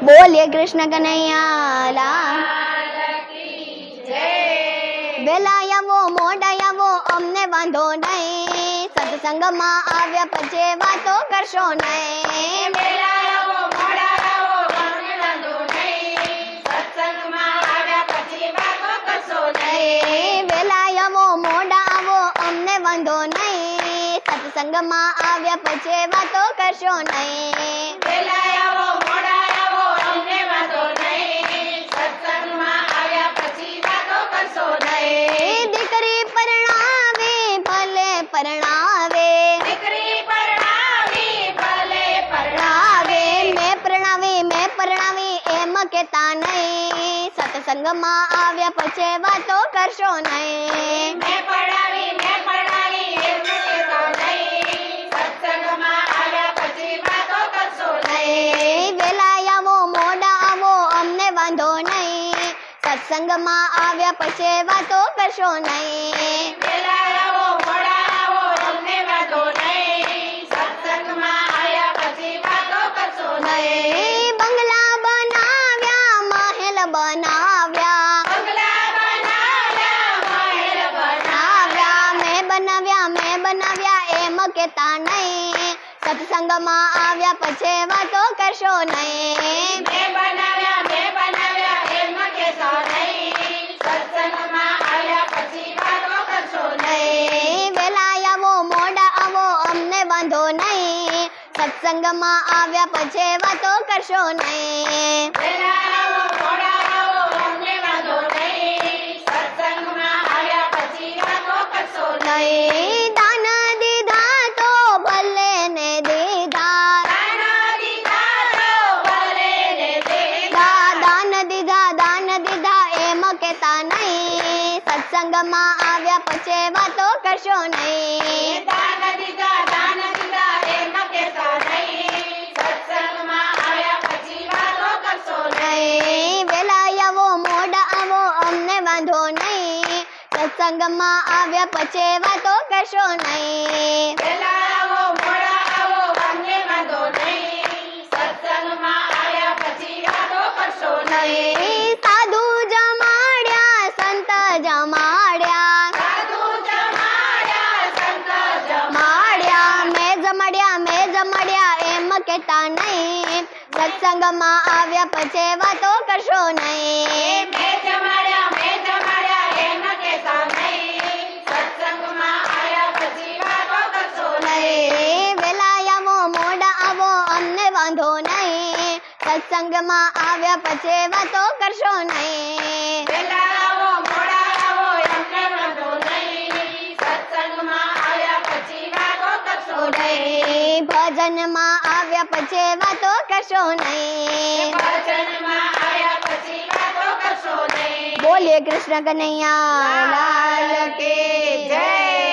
बोलिए कृष्ण कन्हैया लाल की जय। वेला आવો મોડા આવો અમને વાંધો નહીં, સત્સંગમાં આવ્યા પછી વાતો કરશો નહીં। વેલા આવો મોડા આવો અમને વાંધો નહીં, સત્સંગમાં આવ્યા પછી વાતો કરશો નહીં। વેલા આવો મોડા આવો અમને વાંધો નહીં, સત્સંગમાં આવ્યા પછી વાતો કરશો નહીં। વેલા આવો મોડા આવો અમને વાંધો નહીં, સત્સંગમાં આવ્યા પછી વાતો કરશો નહીં। દીકરી પરણાવે ભલે પરણાવે, દીકરી પરણાવી ભલે પરણાવે, મેં પરણાવી એમ કેતા નહીં, સત્સંગમાં આવ્યા પછી વાતો કરશો નહીં। મેં પરણાવી એમ કહેતો નહીં, સત્સંગમાં આવ્યા પછી વાતો કરશો નહીં। વેલા આવો મોડા આવો અમને વાંધો નહીં, સત્સંગમાં આવ્યા પછી વાતો કરશો નહીં। વેલા આવો મોડા આવો અમને વાંધો નહીં, સત્સંગમાં આવ્યા પછી વાતો કરશો નહીં। બંગલા બનાવ્યા મહેલ બનાવ્યા, બંગલા બનાવ્યા મહેલ બનાવ્યા, મેં બનાવ્યા એમ કેતા નહીં, સત્સંગમાં આવ્યા પછી વાતો કરશો નહીં। મેં બનાવ્યા એમ કહેશો નહીં, સત્સંગમાં આવ્યા પછી વાતો કરશો નહીં। વેલા આવો મોડા આવો અમને વાંધો નહીં, સત્સંગમાં આવ્યા પછી વાતો કરશો નહીં। વેલા આવો મોડા આવો અમને વાંધો નહીં, સત્સંગમાં આવ્યા પછી વાતો કરશો નહીં। દાન દીધા તો ભલે ને દીધા, દાન દીધા તો ભલે ને દીધા, દાન દીધા એમ કેતા નહીં, સત્સંગમાં આવ્યા પછી વાતો કરશો નહીં। દાન દીધા એમ કહેતા નહીં, સત્સંગમાં આવ્યા પછી વાતો કરશો નહીં। વેલા આવો મોડા આવો અમને વાંધો નહીં, સત્સંગમાં આવ્યા પછી વાતો કરશો નહીં। વેલા આવો મોડા આવો અમને વાંધો નહીં, સત્સંગમાં આવ્યા પછી વાતો કરશો નહીં। સાધુ જમાડ્યા સંત જમાડ્યા, સાધુ જમાડ્યા સંત મેં જમાડ્યા એમ કેતા નહીં, સત્સંગમાં આવ્યા પછી વાતો કરશો નહીં। મેં જમાડ્યા એમ કહેતા નહીં, સત્સંગમાં આવ્યા પછી વાતો કરશો નહીં। વેલા આવો મોડા આવો અમને વાંધો નહીં, સત્સંગમાં આવ્યા પછી વાતો કરશો નહીં। વેલા આવો મોડા આવો અમને વાંધો નહીં, સત્સંગમાં આવ્યા પછી વાતો કરશો નહીં। ભજનમાં આવ્યા પછી વાતો કરશો નહીં। ભજનમાં આવ્યા પછી વાતો કરશો નહીં। બોલીએ કૃષ્ણ કનૈયા લાલ લાલ કી જય।